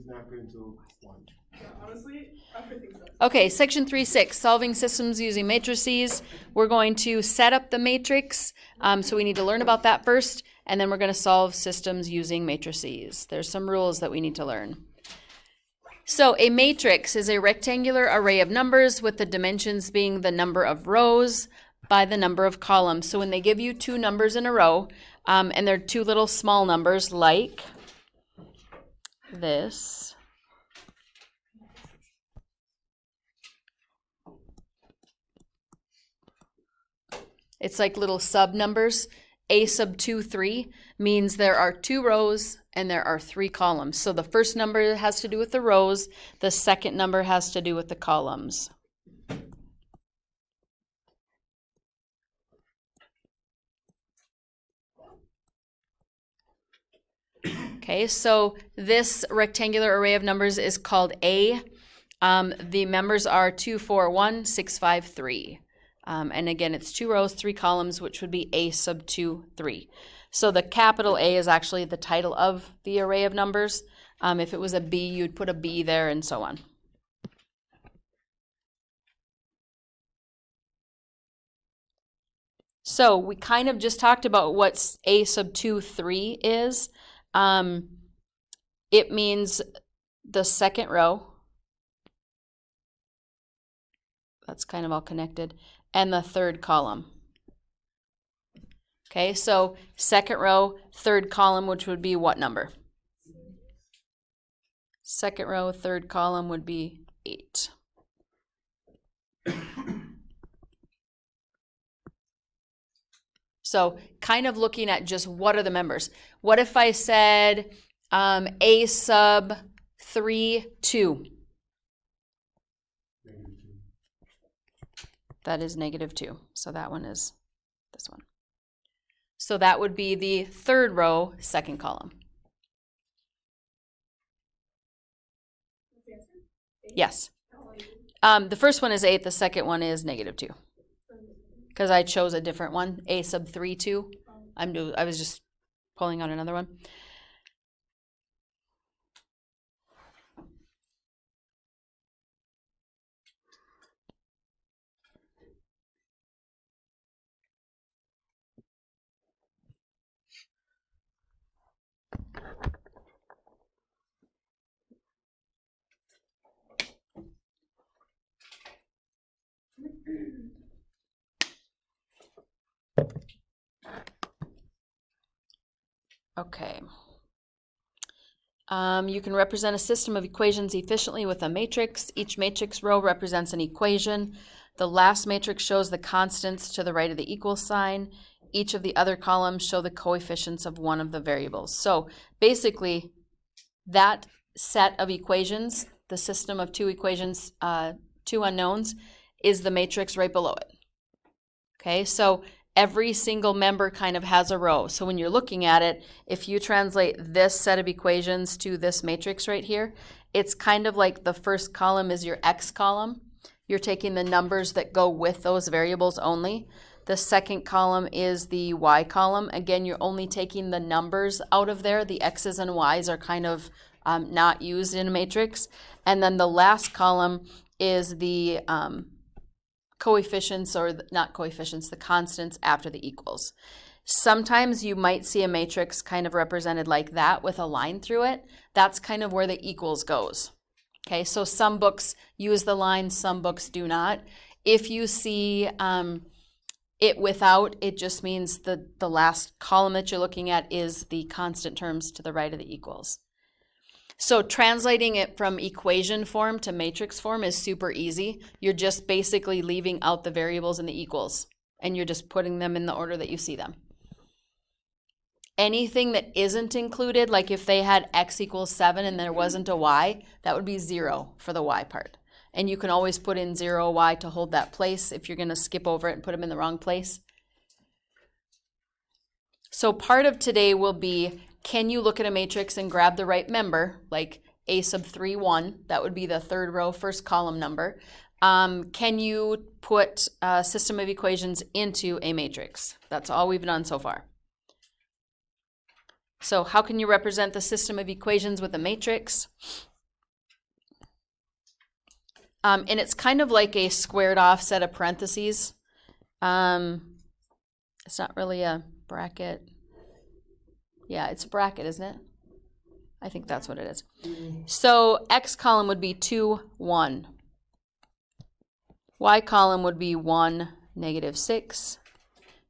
is not going to 1. Yeah, honestly, everything's up. Okay, section 3.6, solving systems using matrices. We're going to set up the matrix, so we need to learn about that first, and then we're going to solve systems using matrices. There's some rules that we need to learn. So a matrix is a rectangular array of numbers with the dimensions being the number of rows by the number of columns. So when they give you two numbers in a row, and they're two little small numbers like this, it's like little sub numbers. A sub 2, 3 means there are 2 rows and there are 3 columns. So the first number has to do with the rows, the second number has to do with the columns. Okay, so this rectangular array of numbers is called A. The members are 2, 4, 1, 6, 5, 3. And again, it's 2 rows, 3 columns, which would be A sub 2, 3. So the capital A is actually the title of the array of numbers. If it was a B, you'd put a B there and so on. So we kind of just talked about what A sub 2, 3 is. It means the second row. That's kind of all connected. And the third column. Okay, so second row, third column, which would be what number? Second row, third column would be 8. So kind of looking at just what are the members. What if I said A sub 3, 2? That is -2. So that one is this one. So that would be the third row, second column. Yes. The first one is 8, the second one is -2. Because I chose a different one, A sub 3, 2. I was just pulling out another one. Okay. You can represent a system of equations efficiently with a matrix. Each matrix row represents an equation. The last matrix shows the constants to the right of the equal sign. Each of the other columns show the coefficients of one of the variables. So basically, that set of equations, the system of 2 equations, 2 unknowns, is the matrix right below it. Okay, so every single member kind of has a row. So when you're looking at it, if you translate this set of equations to this matrix right here, it's kind of like the first column is your X column. You're taking the numbers that go with those variables only. The second column is the Y column. Again, you're only taking the numbers out of there. The X's and Y's are kind of not used in a matrix. And then the last column is the coefficients, or not coefficients, the constants after the equals. Sometimes you might see a matrix kind of represented like that with a line through it. That's kind of where the equals goes. Okay, so some books use the line, some books do not. If you see it without, it just means the last column that you're looking at is the constant terms to the right of the equals. So translating it from equation form to matrix form is super easy. You're just basically leaving out the variables and the equals, and you're just putting them in the order that you see them. Anything that isn't included, like if they had X equals 7 and there wasn't a Y, that would be 0 for the Y part. And you can always put in 0 Y to hold that place if you're going to skip over it and put them in the wrong place. So part of today will be, can you look at a matrix and grab the right member, like A sub 3, 1, that would be the third row, first column number. Can you put a system of equations into a matrix? That's all we've done so far. So how can you represent the system of equations with a matrix? And it's kind of like a squared off set of parentheses. It's not really a bracket. Yeah, it's a bracket, isn't it? I think that's what it is. So X column would be 2, 1. Y column would be 1, -6.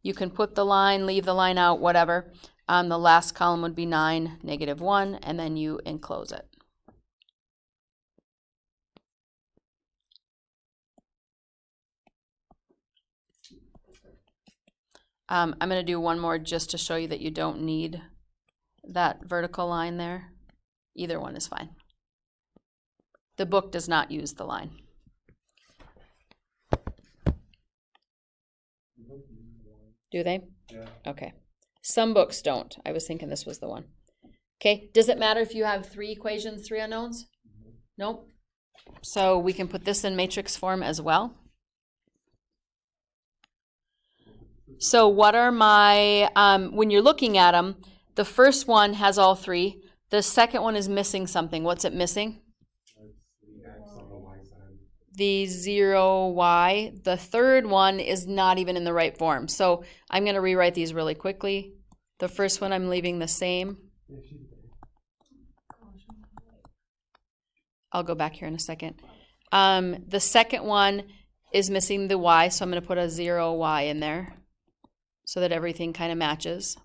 You can put the line, leave the line out, whatever. The last column would be 9, -1, and then you enclose it. I'm going to do one more just to show you that you don't need that vertical line there. Either one is fine. The book does not use the line. Do they? Yeah. Okay. Some books don't. I was thinking this was the one. Okay. Does it matter if you have 3 equations, 3 unknowns? Nope. So we can put this in matrix form as well. So what are my, when you're looking at them, the first one has all 3. The second one is missing something. What's it missing? The X on the Y side. The 0y. The third one is not even in the right form. So I'm going to rewrite these really quickly. The first one I'm leaving the same. I'll go back here in a second. The second one is missing the y, so I'm going to put a 0y in there so that everything kind of matches.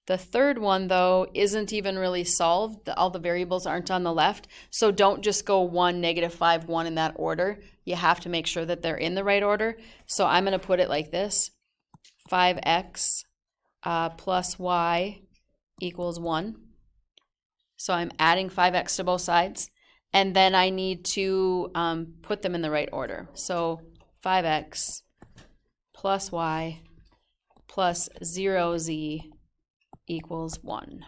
The third one, though, isn't even really solved. All the variables aren't on the left. So don't just go 1, -5, 1 in that order. You have to make sure that they're in the right order. So I'm going to put it like this. 5x plus y equals 1. So I'm adding 5x to both sides. And then I need to put them in the right order. So 5x plus y plus 0z equals 1.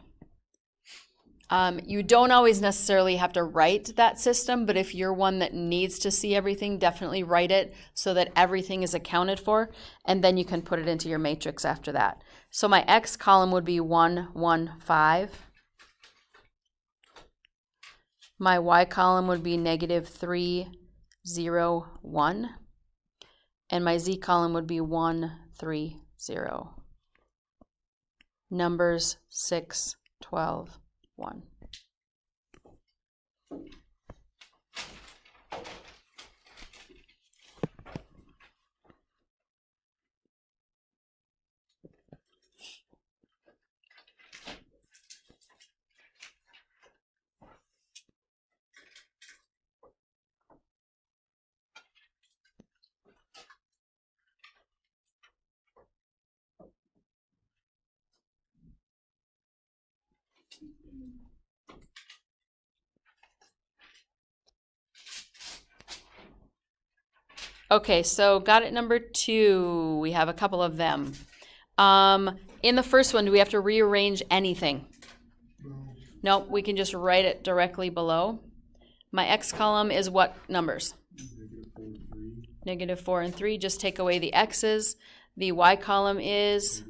You don't always necessarily have to write that system, but if you're one that needs to see everything, definitely write it so that everything is accounted for, and then you can put it into your matrix after that. So my X column would be 1, 1, 5. My Y column would be -3, 0, 1. And my Z column would be 1, 3, 0. Numbers 6, 12, 1. Okay, so got it number 2. We have a couple of them. In the first one, do we have to rearrange anything? Nope, we can just write it directly below. My X column is what numbers? -4 and 3. Just take away the X's. The Y column is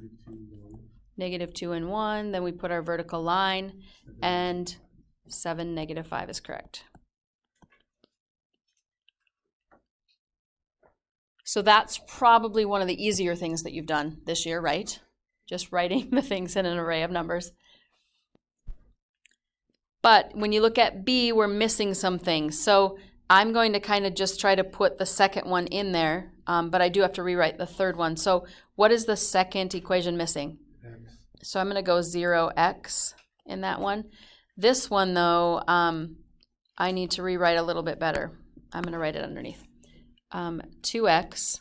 -2 and 1. Then we put our vertical line, and 7, -5 is correct. So that's probably one of the easier things that you've done this year, right? Just writing the things in an array of numbers. But when you look at B, we're missing some things. So I'm going to kind of just try to put the second one in there, but I do have to rewrite the third one. So what is the second equation missing? X. So I'm going to go 0x in that one. This one, though, I need to rewrite a little bit better. I'm going to write it underneath. 2x,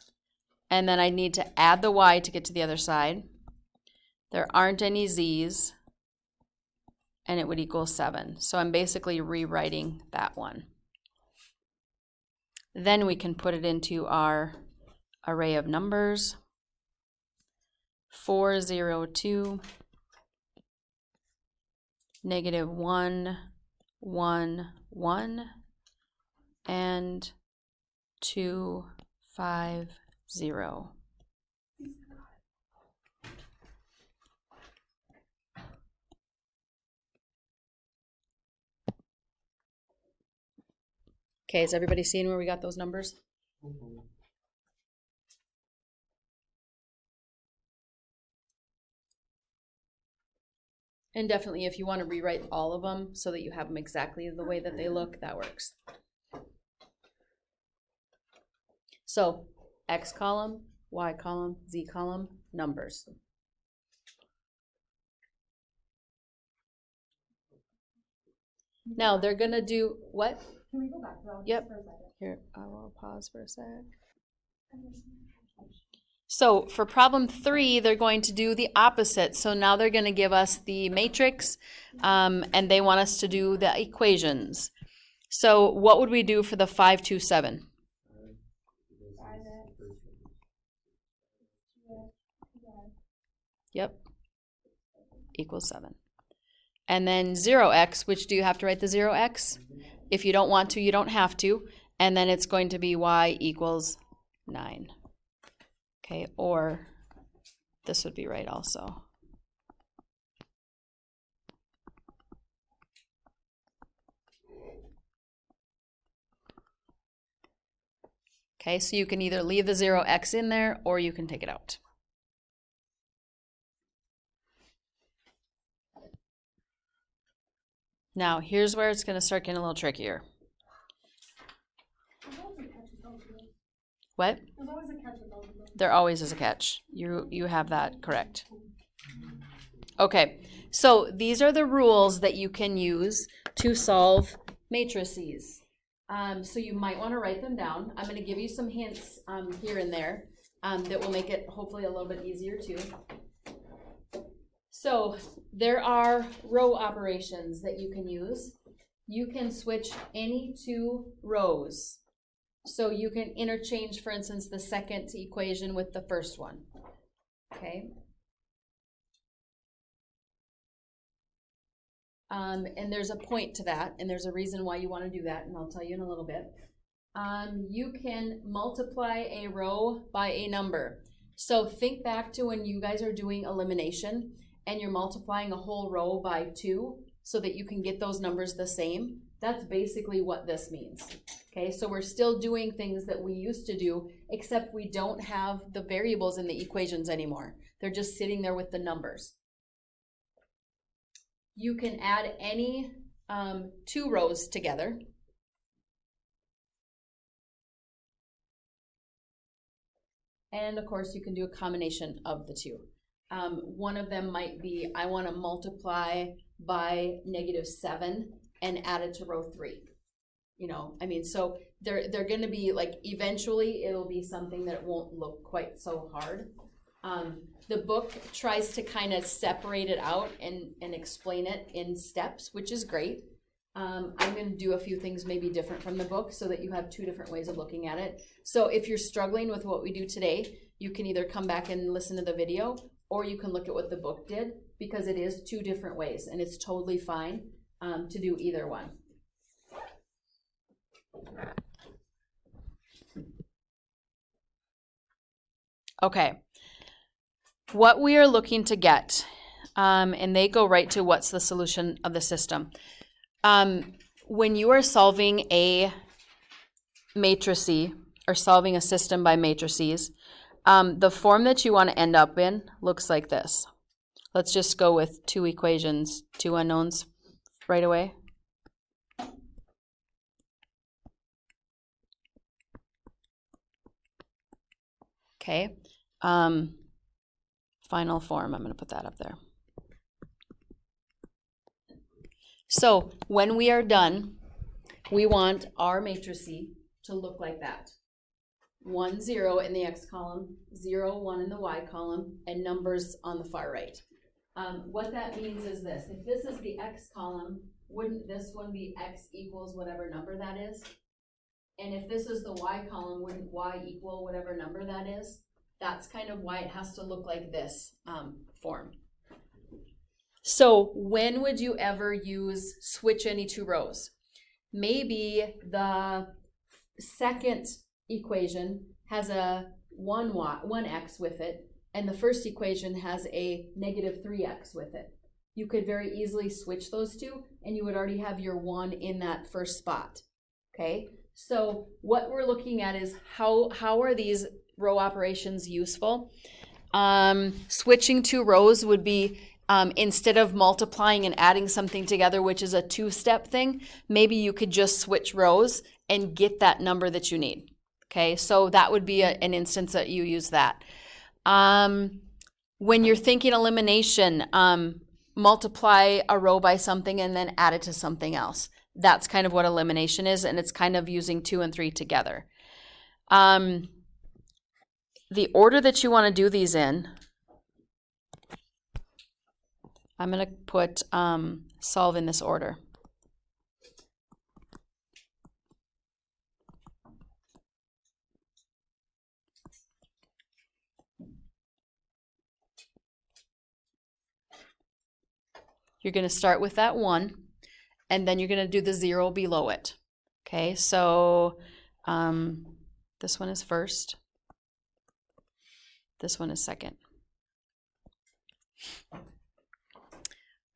and then I need to add the y to get to the other side. There aren't any z's, and it would equal 7. So I'm basically rewriting that one. Then we can put it into our array of numbers. 4, 0, 2, -1, 1, 1, and 2, 5, 0. Okay, is everybody seeing where we got those numbers? And definitely if you want to rewrite all of them so that you have them exactly the way that they look, that works. So X column, Y column, Z column, numbers. Now they're gonna do what? Can we go back to that Yep. for a second? Here, I will pause for a sec. So for problem 3, they're going to do the opposite. So now they're going to give us the matrix, and they want us to do the equations. So what would we do for the 5, 2, 7? Yep, equals 7. And then 0x, which do you have to write the 0x? If you don't want to, you don't have to. And then it's going to be y equals 9. Okay, or this would be right also. Okay, so you can either leave the 0x in there or you can take it out. Now, here's where it's going to start getting a little trickier. What? There's always a catch with algebra. There always is a catch. You have that correct. Okay, so these are the rules that you can use to solve matrices. So you might want to write them down. I'm going to give you some hints here and there that will make it hopefully a little bit easier too. So there are row operations that you can use. You can switch any 2 rows. So you can interchange, for instance, the second equation with the first one. Okay. And there's a point to that, and there's a reason why you want to do that, and I'll tell you in a little bit. You can multiply a row by a number. So think back to when you guys are doing elimination, and you're multiplying a whole row by 2 so that you can get those numbers the same. That's basically what this means. Okay, so we're still doing things that we used to do, except we don't have the variables in the equations anymore. They're just sitting there with the numbers. You can add any 2 rows together. And of course, you can do a combination of the 2. One of them might be, I want to multiply by -7 and add it to row 3. You know, I mean, so they're going to be like, eventually it'll be something that won't look quite so hard. The book tries to kind of separate it out and explain it in steps, which is great. I'm going to do a few things maybe different from the book so that you have 2 different ways of looking at it. So if you're struggling with what we do today, you can either come back and listen to the video, or you can look at what the book did, because it is 2 different ways, and it's totally fine to do either one. Okay, what we are looking to get, and they go right to what's the solution of the system. When you are solving a matrice or solving a system by matrices, the form that you want to end up in looks like this. Let's just go with 2 equations, 2 unknowns right away. Okay. Final form, I'm going to put that up there. So when we are done, we want our matrice to look like that. 1, 0 in the X column, 0, 1 in the Y column, and numbers on the far right. What that means is this. If this is the X column, wouldn't this one be X equals whatever number that is? And if this is the Y column, wouldn't Y equal whatever number that is? That's kind of why it has to look like this form. So when would you ever use switch any 2 rows? Maybe the second equation has a 1x with it, and the first equation has a -3x with it. You could very easily switch those 2, and you would already have your 1 in that first spot. Okay, So what we're looking at is how are these row operations useful? Switching two rows would be instead of multiplying and adding something together, which is a two-step thing, maybe you could just switch rows and get that number that you need. Okay, so that would be an instance that you use that. When you're thinking elimination, multiply a row by something and then add it to something else. That's kind of what elimination is, and it's kind of using 2 and 3 together. The order that you want to do these in, I'm going to put solve in this order. You're going to start with that 1, and then you're going to do the 0 below it. Okay, so this one is first. This one is second.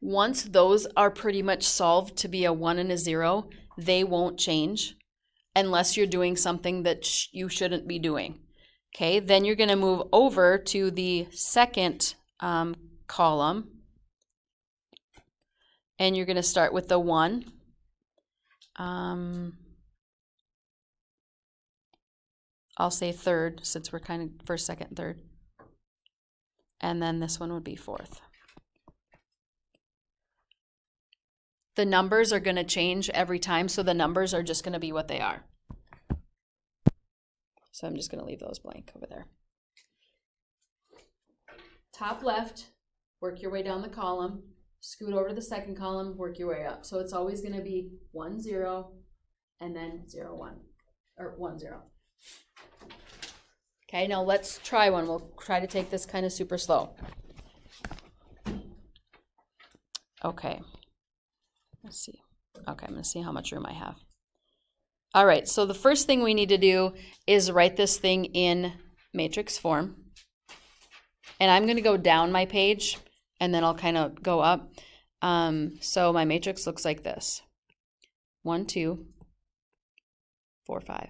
Once those are pretty much solved to be a 1 and a 0, they won't change unless you're doing something that you shouldn't be doing. Okay, then you're going to move over to the second column, and you're going to start with the 1. I'll say third since we're kind of first, second, third. And then this one would be fourth. The numbers are going to change every time, so the numbers are just going to be what they are. So I'm just going to leave those blank over there. Top left, work your way down the column, scoot over to the second column, work your way up. So it's always going to be 1, 0, and then 0, 1, or 1, 0. Okay, now let's try one. We'll try to take this kind of super slow. Okay. Let's see. Okay, I'm going to see how much room I have. All right, so the first thing we need to do is write this thing in matrix form. And I'm going to go down my page, and then I'll kind of go up. So my matrix looks like this. 1, 2, 4, 5.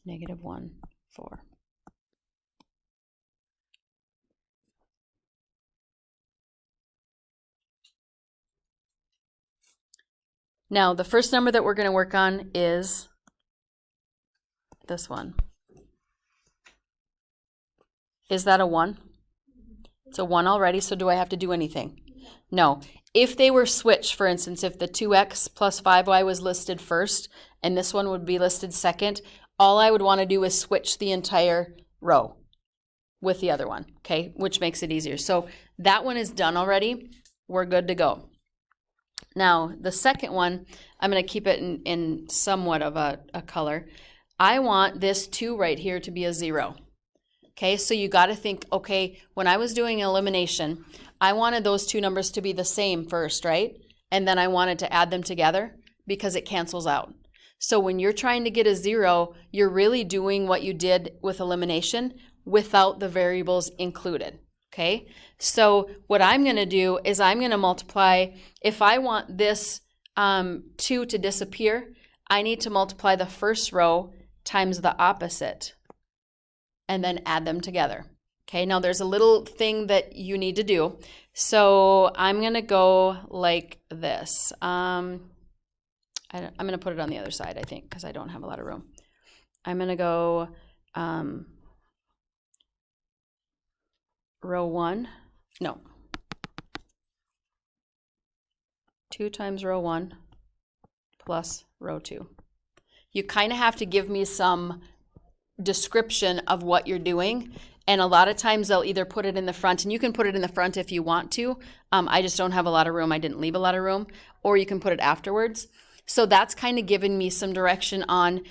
Negative 1, 4. Now, the first number that we're going to work on is this one. Is that a 1? It's a 1 already, so do I have to do anything? No. If they were switched, for instance, if the 2x plus 5y was listed first and this one would be listed second, all I would want to do is switch the entire row with the other one, okay, which makes it easier. So that one is done already. We're good to go. Now, the second one, I'm going to keep it in somewhat of a color. I want this 2 right here to be a 0. Okay, so you got to think, okay, when I was doing elimination, I wanted those two numbers to be the same first, right? And then I wanted to add them together because it cancels out. So when you're trying to get a 0, you're really doing what you did with elimination without the variables included. Okay, so what I'm going to do is I'm going to multiply. If I want this 2 to disappear, I need to multiply the first row times the opposite and then add them together. Okay, now there's a little thing that you need to do. So I'm going to go like this. I'm going to put it on the other side, I think, because I don't have a lot of room. I'm going to go row 1, no, 2 times row 1 plus row 2. You kind of have to give me some description of what you're doing, and a lot of times they'll either put it in the front, and you can put it in the front if you want to. I just don't have a lot of room. I didn't leave a lot of room, or you can put it afterwards. So that's kind of giving me some direction on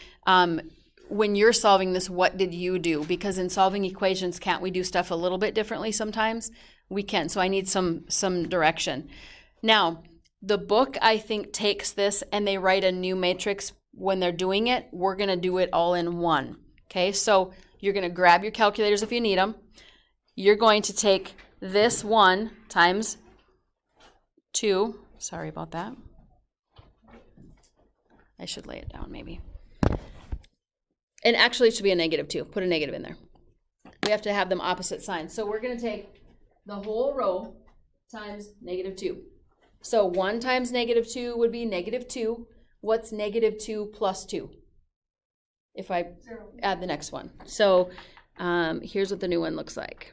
when you're solving this, what did you do? Because in solving equations, can't we do stuff a little bit differently sometimes? We can, so I need some direction. Now, the book, I think, takes this and they write a new matrix when they're doing it. We're going to do it all in one. Okay, so you're going to grab your calculators if you need them. You're going to take this 1 times 2. Sorry about that. I should lay it down maybe. And actually it should be a -2. Put a negative in there. We have to have them opposite signs. So we're going to take the whole row times -2. So 1 times -2 would be -2. What's -2 plus 2? If I 0. add the next one. So here's what the new one looks like.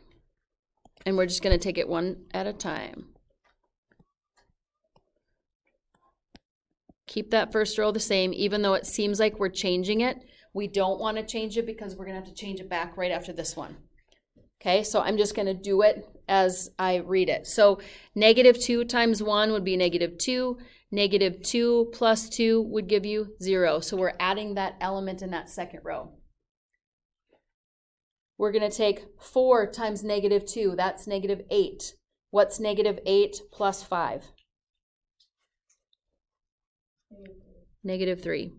And we're just going to take it one at a time. Keep that first row the same, even though it seems like we're changing it. We don't want to change it because we're going to have to change it back right after this one. Okay, so I'm just going to do it as I read it. So -2 times 1 would be -2. -2 plus 2 would give you 0. So we're adding that element in that second row. We're going to take 4 times -2. That's -8. What's -8 plus 5? -3.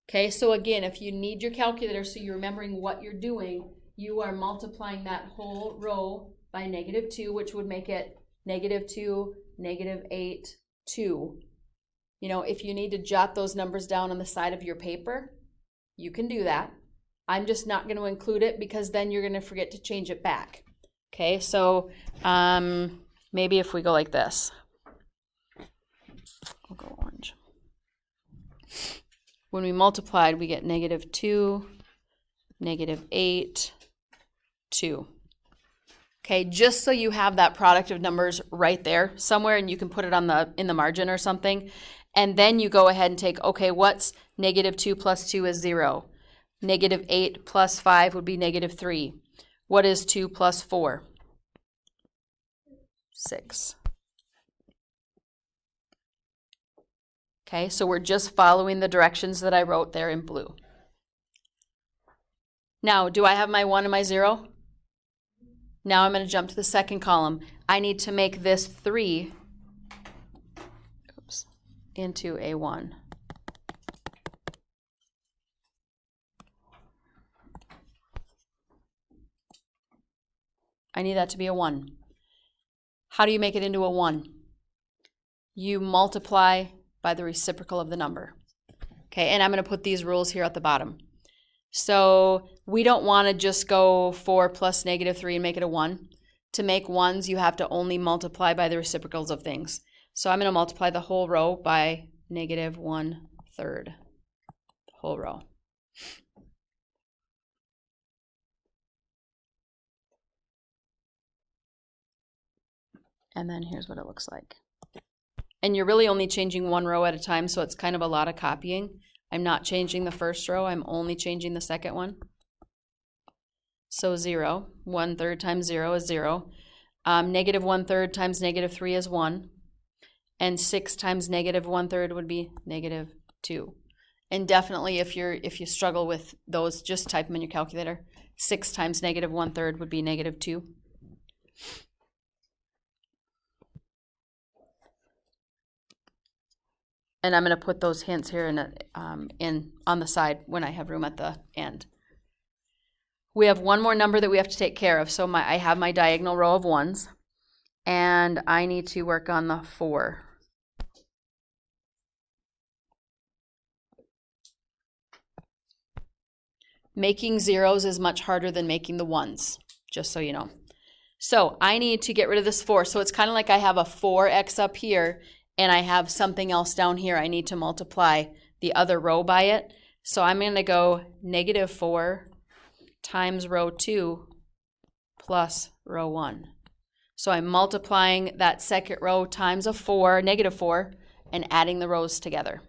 Okay, so again, if you need your calculator so you're remembering what you're doing, you are multiplying that whole row by -2, which would make it -2, -8, 2. You know, if you need to jot those numbers down on the side of your paper, you can do that. I'm just not going to include it because then you're going to forget to change it back. Okay, so maybe if we go like this. We'll go orange. When we multiplied, we get -2, -8, 2. Okay, just so you have that product of numbers right there somewhere and you can put it on in the margin or something. And then you go ahead and take, okay, what's -2 plus 2 is 0. -8 plus 5 would be -3. What is 2 plus 4? 6. Okay, so we're just following the directions that I wrote there in blue. Now, do I have my 1 and my 0? Now I'm going to jump to the second column. I need to make this 3 into a 1. I need that to be a 1. How do you make it into a 1? You multiply by the reciprocal of the number. Okay, and I'm going to put these rules here at the bottom. So we don't want to just go 4 plus -3 and make it a 1. To make 1s, you have to only multiply by the reciprocals of things. So I'm going to multiply the whole row by -1/3. The whole row. And then here's what it looks like. And you're really only changing one row at a time, so it's kind of a lot of copying. I'm not changing the first row, I'm only changing the second one. So 0, 1/3 times 0 is 0. -1/3 times -3 is 1. And 6 times -1/3 would be -2. And definitely if you struggle with those, just type them in your calculator. 6 times -1/3 would be -2. And I'm going to put those hints here in on the side when I have room at the end. We have one more number that we have to take care of. So I have my diagonal row of 1s, and I need to work on the 4. Making 0s is much harder than making the 1s, just so you know. So I need to get rid of this 4. So it's kind of like I have a 4x up here, and I have something else down here. I need to multiply the other row by it. So I'm going to go -4 times row 2 plus row 1. So I'm multiplying that second row times a 4, -4, and adding the rows together.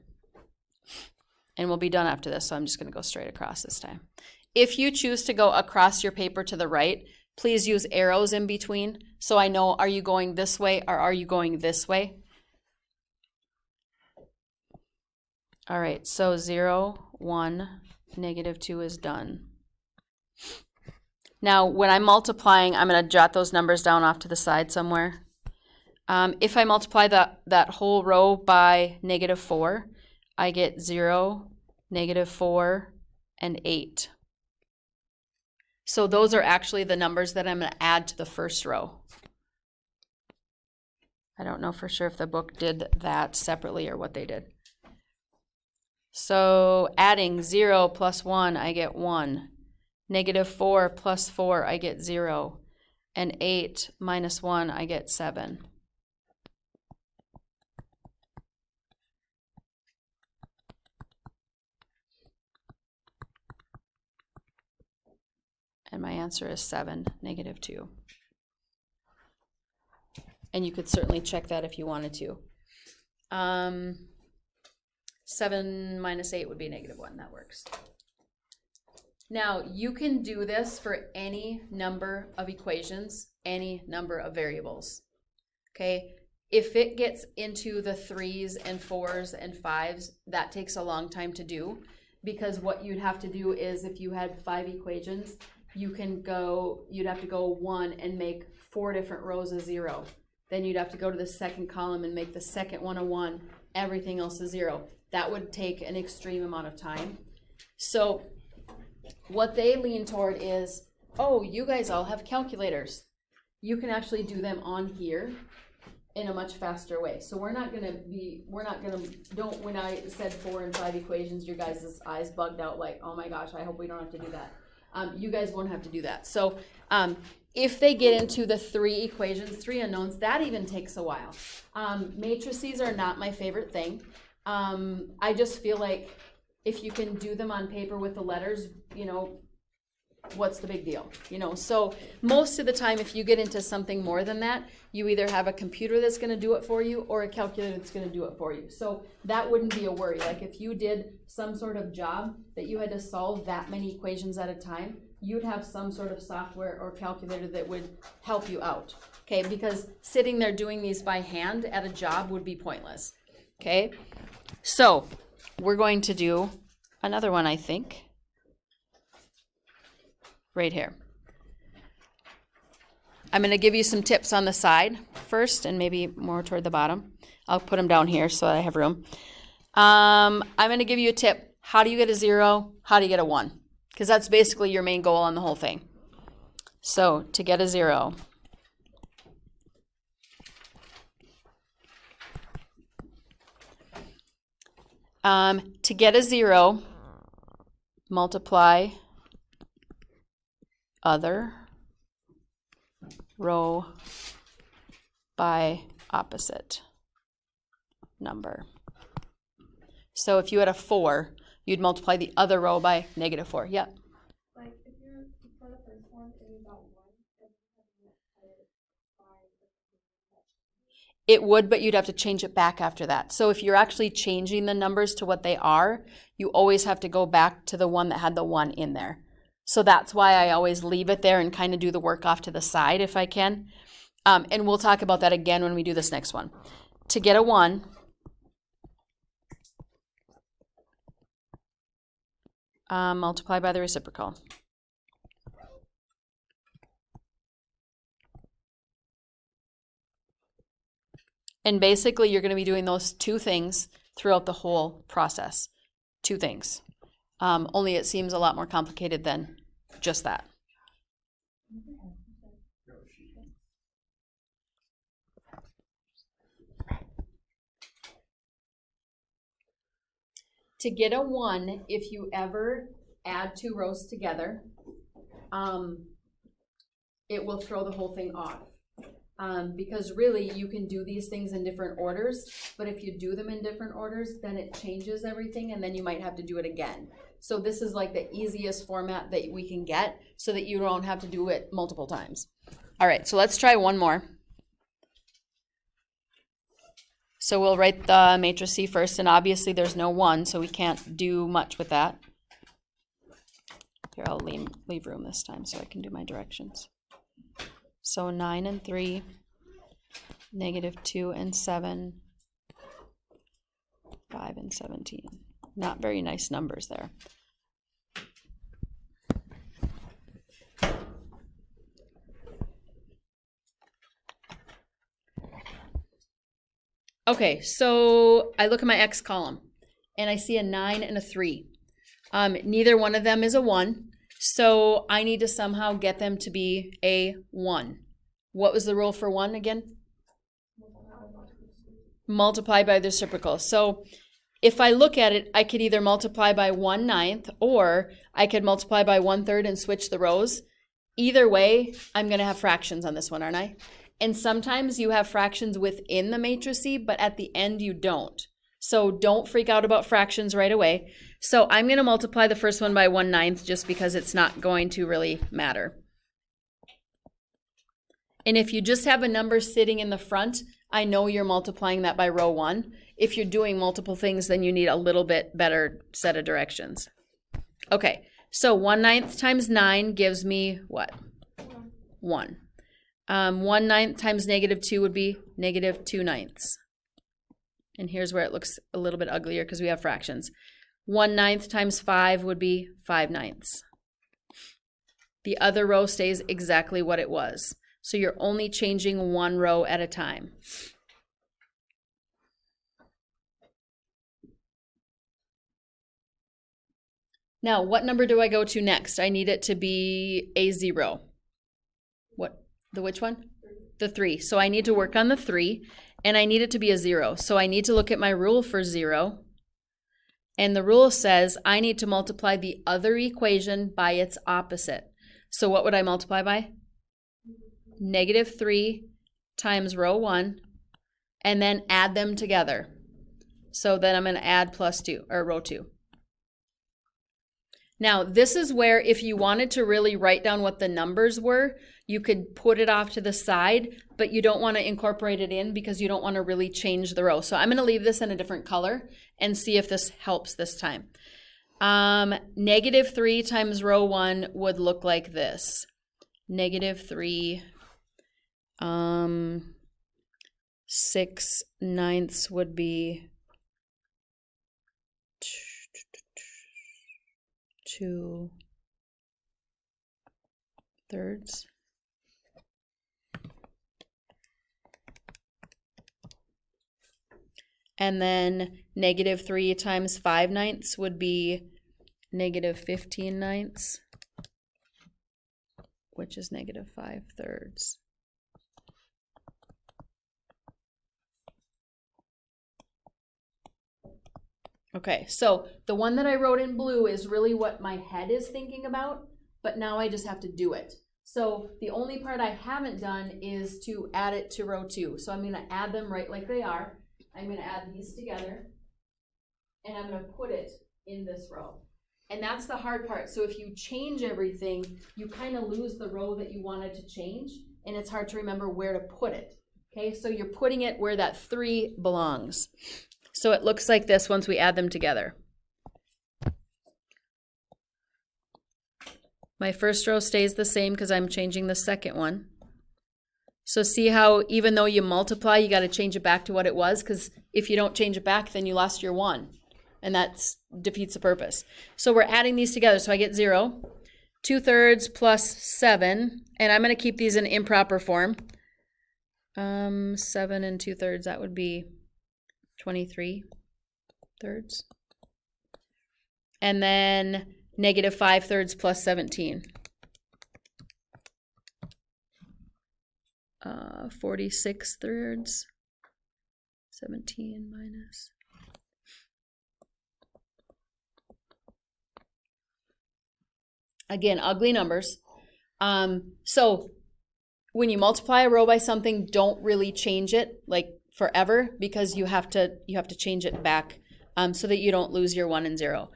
And we'll be done after this, so I'm just going to go straight across this time. If you choose to go across your paper to the right, please use arrows in between so I know, are you going this way or are you going this way? All right, so 0, 1, -2 is done. Now, when I'm multiplying, I'm going to jot those numbers down off to the side somewhere. If I multiply that whole row by -4, I get 0, -4, and 8. So those are actually the numbers that I'm going to add to the first row. I don't know for sure if the book did that separately or what they did. So adding 0 plus 1, I get 1. Negative 4 plus 4, I get 0. And 8 minus 1, I get 7. And my answer is 7, negative 2. And you could certainly check that if you wanted to. 7 minus 8 would be negative 1. That works. Now, you can do this for any number of equations, any number of variables. Okay? If it gets into the 3s and 4s and 5s, that takes a long time to do, because what you'd have to do is if you had 5 equations, you'd have to go 1 and make 4 different rows a 0. Then you'd have to go to the second column and make the second one a 1, everything else a 0. That would take an extreme amount of time. So what they lean toward is, oh, you guys all have calculators. You can actually do them on here in a much faster way. So when I said 4 and 5 equations, your guys' eyes bugged out like, oh my gosh, I hope we don't have to do that. You guys won't have to do that. So if they get into the 3 equations, 3 unknowns, that even takes a while. Matrices are not my favorite thing. I just feel like if you can do them on paper with the letters, what's the big deal? So most of the time, if you get into something more than that, you either have a computer that's going to do it for you or a calculator that's going to do it for you. So that wouldn't be a worry. Like if you did some sort of job that you had to solve that many equations at a time, you'd have some sort of software or calculator that would help you out. Okay, because sitting there doing these by hand at a job would be pointless. Okay, so we're going to do another one, I think, right here. I'm going to give you some tips on the side first and maybe more toward the bottom. I'll put them down here so that I have room. I'm going to give you a tip. How do you get a 0? How do you get a 1? Because that's basically your main goal on the whole thing. So to get a 0, multiply other row by opposite number. So if you had a 4, you'd multiply the other row by negative 4. Yep. Like if you're for the first one and you got 1, it would, but you'd have to change it back after that. So if you're actually changing the numbers to what they are, you always have to go back to the one that had the 1 in there. So that's why I always leave it there and kind of do the work off to the side if I can. And we'll talk about that again when we do this next one. To get a 1, multiply by the reciprocal. And basically, you're going to be doing those 2 things throughout the whole process. 2 things. Only it seems a lot more complicated than just that. To get a 1, if you ever add 2 rows together, it will throw the whole thing off. Because really you can do these things in different orders, but if you do them in different orders, then it changes everything and then you might have to do it again. So this is like the easiest format that we can get so that you don't have to do it multiple times. All right, so let's try one more. So we'll write the matrix C first, and obviously there's no 1, so we can't do much with that. Here, I'll leave room this time so I can do my directions. So 9 and 3, negative 2 and 7, 5 and 17. Not very nice numbers there. Okay, so I look at my X column and I see a 9 and a 3. Neither one of them is a 1. So I need to somehow get them to be a 1. What was the rule for 1 again? Multiply by the reciprocal. So if I look at it, I could either multiply by 1/9 or I could multiply by 1/3 and switch the rows. Either way, I'm going to have fractions on this one, aren't I? And sometimes you have fractions within the matrices, but at the end you don't. So don't freak out about fractions right away. So I'm going to multiply the first one by 1/9 just because it's not going to really matter. And if you just have a number sitting in the front, I know you're multiplying that by row 1. If you're doing multiple things, then you need a little bit better set of directions. Okay, so 1/9 times 9 gives me what? 1. 1/9 times -2 would be -2/9. And here's where it looks a little bit uglier because we have fractions. 1/9 times 5 would be 5/9. The other row stays exactly what it was. So you're only changing one row at a time. Now, what number do I go to next? I need it to be a 0. What? The which one? 3. The 3. So I need to work on the 3, and I need it to be a 0. So I need to look at my rule for 0. And the rule says I need to multiply the other equation by its opposite. So what would I multiply by? -3 times row 1, and then add them together. So then I'm going to add +2, or row 2. Now, this is where if you wanted to really write down what the numbers were, you could put it off to the side, but you don't want to incorporate it in because you don't want to really change the row. So I'm going to leave this in a different color and see if this helps this time. -3 times row 1 would look like this. -3, 6/9 would be 2/3. And then -3 times 5/9 would be -15/9, which is -5/3. Okay, so the one that I wrote in blue is really what my head is thinking about, but now I just have to do it. So the only part I haven't done is to add it to row 2. So I'm going to add them right like they are. I'm going to add these together, and I'm going to put it in this row. And that's the hard part. So if you change everything, you kind of lose the row that you wanted to change, and it's hard to remember where to put it. Okay, so you're putting it where that 3 belongs. So it looks like this once we add them together. My first row stays the same because I'm changing the second one. So see how even though you multiply, you got to change it back to what it was, because if you don't change it back, then you lost your 1. And that defeats the purpose. So we're adding these together. So I get 0, 2/3 plus 7, and I'm going to keep these in improper form. 7 and 2/3, that would be 23/3. And then -5/3 plus 17. 46/3. 17 minus. Again, ugly numbers. So when you multiply a row by something, don't really change it like forever, because you have to change it back so that you don't lose your 1 and 0.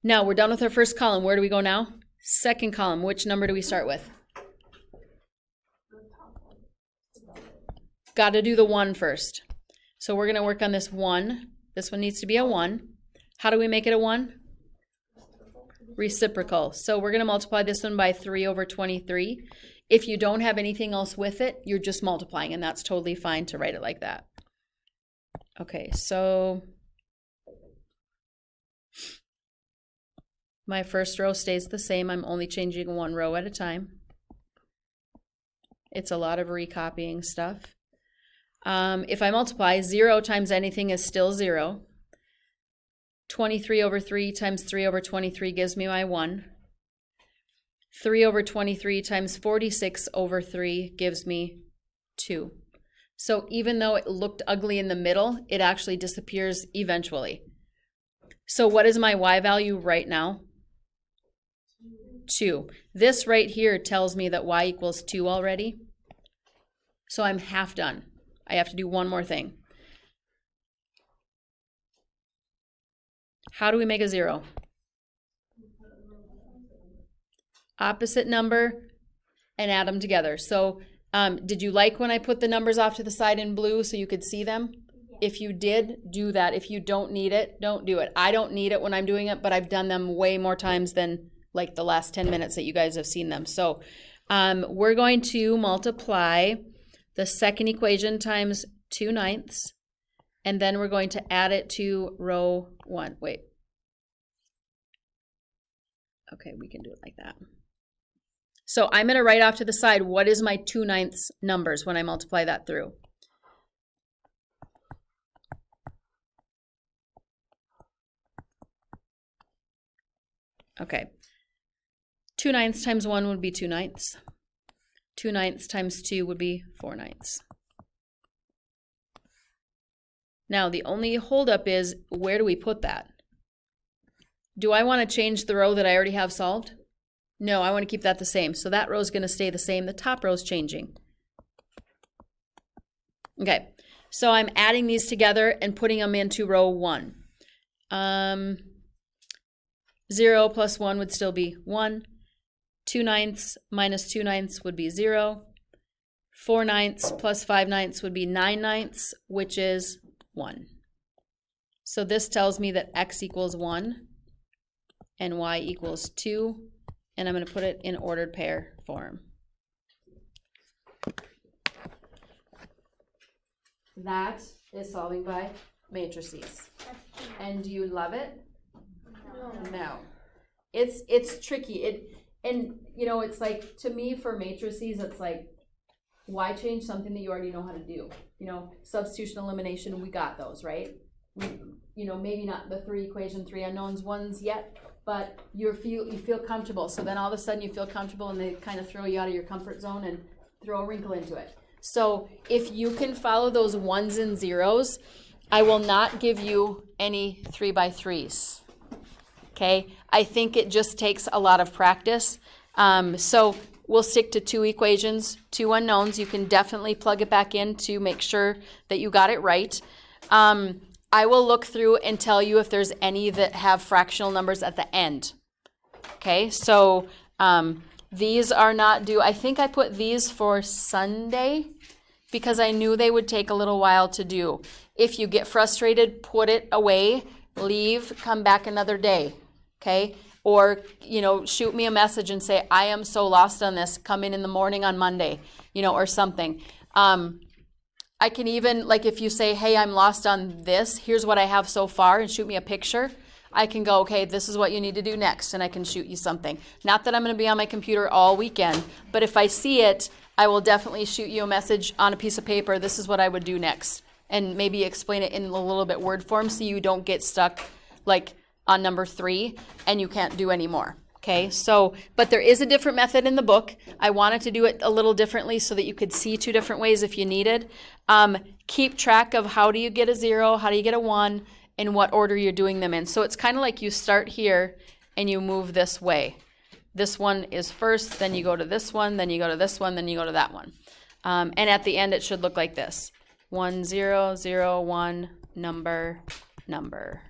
Now we're done with our first column. Where do we go now? Second column. Which number do we start with? Got to do the 1 first. So we're going to work on this 1. This one needs to be a 1. How do we make it a 1? Reciprocal. So we're going to multiply this one by 3/23. If you don't have anything else with it, you're just multiplying, and that's totally fine to write it like that. Okay, so my first row stays the same. I'm only changing one row at a time. It's a lot of recopying stuff. If I multiply, 0 times anything is still 0. 23/3 times 3/23 gives me my 1. 3/23 times 46/3 gives me 2. So even though it looked ugly in the middle, it actually disappears eventually. So what is my y value right now? 2. This right here tells me that y equals 2 already. So I'm half done. I have to do one more thing. How do we make a 0? Opposite number and add them together. So did you like when I put the numbers off to the side in blue so you could see them? If you did, do that. If you don't need it, don't do it. I don't need it when I'm doing it, but I've done them way more times than like the last 10 minutes that you guys have seen them. So we're going to multiply the second equation times 2/9, and then we're going to add it to row 1. Wait. Okay, we can do it like that. So I'm going to write off to the side what is my 2/9 numbers when I multiply that through. Okay. 2/9 times 1 would be 2/9. 2/9 times 2 would be 4/9. Now the only holdup is, where do we put that? Do I want to change the row that I already have solved? No, I want to keep that the same. So that row is going to stay the same. The top row is changing. Okay, so I'm adding these together and putting them into row 1. 0 plus 1 would still be 1. 2/9 minus 2/9 would be 0. 4/9 plus 5/9 would be 9/9, which is 1. So this tells me that x equals 1 and y equals 2, and I'm going to put it in ordered pair form. That is solving by matrices. And do you love it? No. It's tricky. And you know, it's like, to me, for matrices, it's like, why change something that you already know how to do? You know, substitution, elimination, we got those, right? You know, maybe not the 3 equation, 3 unknowns ones yet, but you feel comfortable. So then all of a sudden you feel comfortable, and they kind of throw you out of your comfort zone and throw a wrinkle into it. So if you can follow those 1s and 0s, I will not give you any 3x3s. Okay, I think it just takes a lot of practice. So we'll stick to 2 equations, 2 unknowns. You can definitely plug it back in to make sure that you got it right. I will look through and tell you if there's any that have fractional numbers at the end. Okay, so these are not due. I think I put these for Sunday because I knew they would take a little while to do. If you get frustrated, put it away, leave, come back another day. Okay, or, you know, shoot me a message and say, I am so lost on this, come in the morning on Monday, you know, or something. I can even, like, if you say, hey, I'm lost on this, here's what I have so far, and shoot me a picture, I can go, okay, this is what you need to do next, and I can shoot you something. Not that I'm going to be on my computer all weekend, but if I see it, I will definitely shoot you a message on a piece of paper, this is what I would do next, and maybe explain it in a little bit word form so you don't get stuck, like, on number 3, and you can't do any more. Okay, so, but there is a different method in the book. I wanted to do it a little differently so that you could see 2 different ways if you needed. Keep track of how do you get a 0, how do you get a 1, and what order you're doing them in. So it's kind of like you start here and you move this way. This one is first, then you go to this one, then you go to this one, then you go to that one. And at the end it should look like this. 1 0 0 1 number, number,